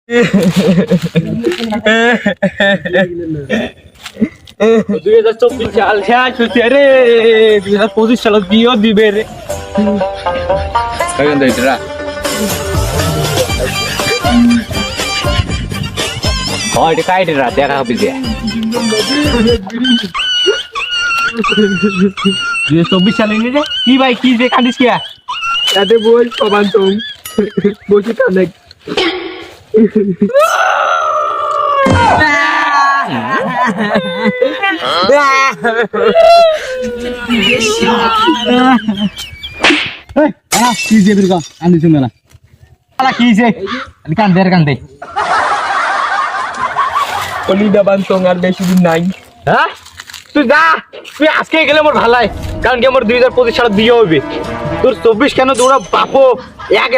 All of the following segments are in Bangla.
$2024 সাল শেষ হচ্ছে রে, 2025 সালত বিয়ে দিবে রে। দেখা হবে যে 2024 সালে রে কি ভাই কি যে কাঁদিস কি এতে বল কমান তুমি বসে কাঁদে কি যে বিরকা কান্দিস মেলা কি যে কান্দে কলিদা বানতং আর বেশি দিন নাই। হ্যাঁ তুই যা, তুই আজকে গেলে মোর ভালাই, কারণ কি আমার 2025 সালে বিয়ে হইবে। তোর 24 কেন তোরা বাপো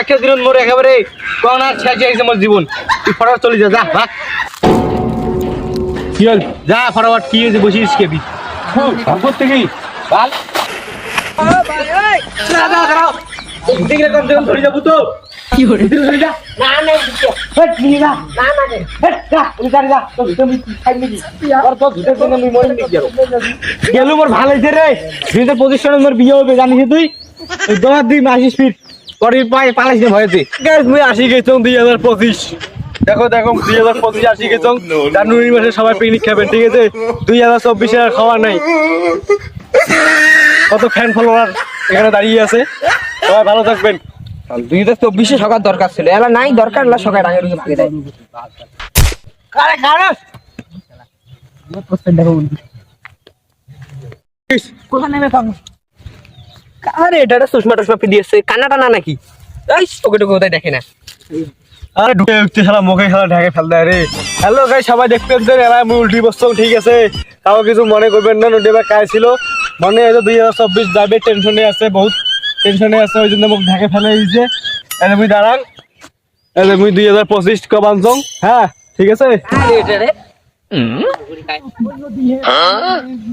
একটা দিন মোর একেবারে কোন আর শেষ হয়েছে মোর জীবন। তুই ফটাফট চলে যা, যা ভাগ। কি হল যা ফটাফট, কি হয়েছে বসিস কেবি সম্পদ থেকেই বাল দেখলে কম থেকে ধরে যাবো তো কি হরে ধরে যা না না হট নি না না না হট যা তুমি যা তো তুমি খাই নি আর তো ভিতর থেকে আমি মরে নি গেলু মোর ভালো হইছে রে 2025 সালে মোর বিয়ে হবে জানিস তুই 10 ফিট পরে পালাইছ না ভয়েতে গাইস মুই আসি গেছং 2025 দেখো 2025 আসি গেছং জানুয়ারি মাসে সবাই পিকনিক খাবেন ঠিক আছে 2024 এর খাওয়া নাই কত ফ্যান ফলোয়ার এখানে দাঁড়িয়ে আছে সবাই ভালো থাকবেন 2024 সকাল দরকার ছিল এলা নাই দরকার না সকাল আগে রুজে ভাগে দেয় কারে পোস্টার দেখো কোথায় নেমে পাবো আরে এটা সুষমা টসমা দিয়েছে কান্নাটা না নাকি এই ওকে কোথায় দেখে না আরে ঢুকে উঠতে শালা মুখে শালা ঢাকে ফেল দেয় রে। হ্যালো গাইস সবাই দেখতে পাচ্ছেন এরা আমি উল্টি বসছো ঠিক আছে, তাও কিছু মনে করবেন না। নদীবার কাজ ছিল মনে হয় 2024 যাবে, টেনশনে আছে, বহুত টেনশনে আছে, ওই জন্য মুখ ঢাকে ফেলে দিয়েছে। এলে মুই দাঁড়ান, এলে মুই 2025 কবানছং। হ্যাঁ ঠিক আছে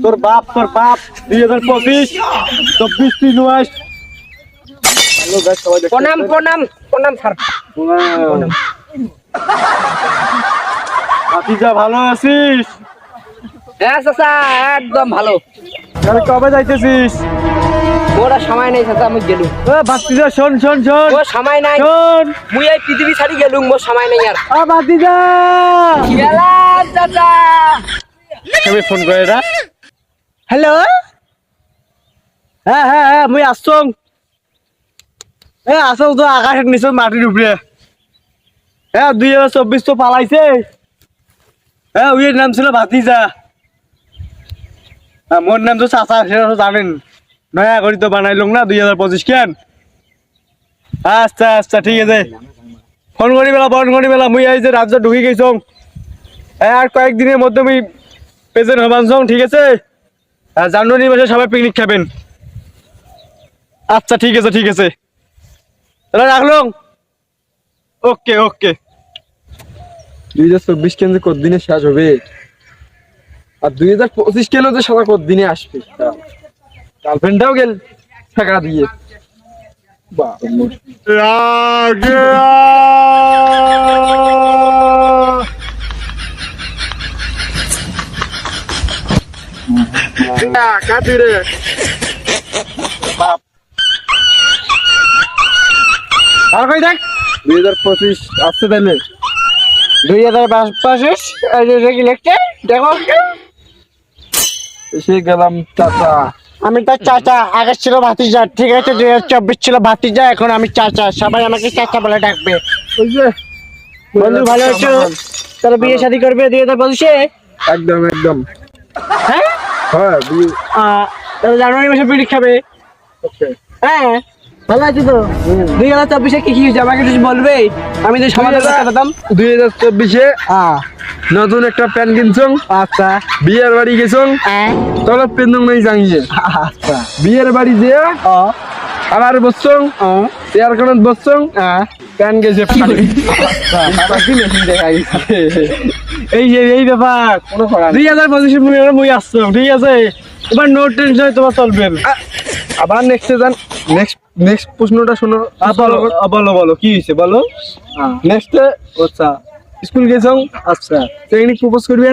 তোর বাপ 2025 24 23। হ্যালো গাইস সবাই দেখতে প্রণাম স্যার ভাতিজা ভালো আছিস? হ্যাঁ চাচা একদম ভালো। তাহলে কবে যাইতেছিস? ওরা সময় নেই চাচা আমি গেলুম। ভাতিজা শোন ও সময় নাই, শোন মুই এই পৃথিবী ছাড়ি গেলুম, মোর সময় নেই আর। ভাতিজা গেলাম চাচা। কবে ফোন করে না? হ্যালো হ্যাঁ মুই আসছং। আসং তো আকাশের নিচে মাটির উপরে। 2024 তো পালাইছে। ওই নাম ছিল ভাতিজা, মোর নাম তো চাচা, সেটা তো জানেন। নয়া করি তো বানাইলং না 2025 কেন। আচ্ছা ঠিক আছে, ফোন করি বেলা মুই এই যে রাজ্য ঢুকি গেছং। আর কয়েকদিনের মধ্যে মুই প্রেজেন্ট হবানছং ঠিক আছে। জানুয়ারি মাসে সবাই পিকনিক খাবেন। আচ্ছা ঠিক আছে তাহলে রাখলাম। ওকে 2024 কেন যে কতদিনে শেষ হবে আর 2025 কেন যে সবাই কতদিনে আসবে। গার্লফ্রেন্ডটাও গেল টাকা দিয়ে কাতিরে আর কই দেখ 2025 আসছে তাহলে 2025 কি লিখছে দেখো। এসে গেলাম চাচা। আমি তো চাচা, আগে ছিল ভাতিজা ঠিক আছে, 2024 ছিল ভাতিজা, এখন আমি চাচা, সবাই আমাকে চাচা বলে ডাকবে। বন্ধু ভালো আছো? তাহলে বিয়ে শাদী করবে 2025-এ? একদম হ্যাঁ তাহলে জানুয়ারি মাসে পিকনিক খাবে। হ্যাঁ ভালো আছি তো। 2024-এ কি হয়েছে আমাকে কিছু বলবে, আমি তো সমাধান করতাম। 2024-এ নতুন একটা প্যান কিনছং। আচ্ছা বিয়ের বাড়ি গেছং, তবে পেন্দং নাই জানিয়ে। আচ্ছা বিয়ের বাড়ি যে আবার বসছং, চেয়ার কানত বসছং, প্যান গেছে এই ব্যাপার। 2025 মুই আসছো ঠিক আছে, এবার নো টেনশন তোমার চলবে। আবার নেক্সট প্রশ্নটা শোনো। বলো কি হয়েছে বলো। নেক্সটে আচ্ছা স্কুল গেছং আচ্ছা চেংড়ি প্রপোজ করবি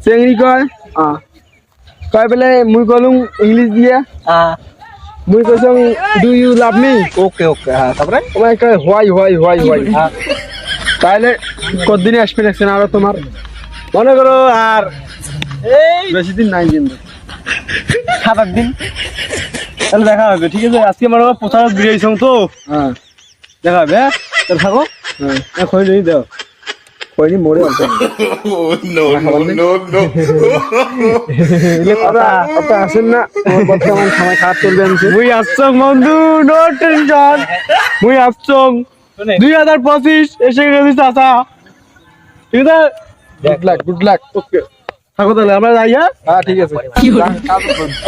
চেংড়ি কয় বলে মুই কলুম ইংলিশ দিয়া মুই কইছং do you love me okay okay হ্যাঁ তারপরে তোমায় কয় হোয়াই তাহলে কতদিনে আসবে দেখছেন আরো তোমার মনে করো আর এই বেশি দিন নাই কিন্তু 7-8 দিন তাহলে দেখা হবে ঠিক আছে আজকে মনে করো পোশাক বেরিয়েছিলাম তো হ্যাঁ দেখা হবে হ্যাঁ তাহলে থাকো হ্যাঁ খোঁজ নিয়ে দাও কইনি মরে অল্প কথা আসেন না তোমার বর্তমান সময় খারাপ চলবে আনছে মুই আসছং বন্ধু নো টেনশন মুই আসছং 2025 এসে গেছি চাচা ঠিক আছে গুড লাক ওকে থাকো তাহলে আমরা যাই হ্যাঁ হ্যাঁ ঠিক আছে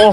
ও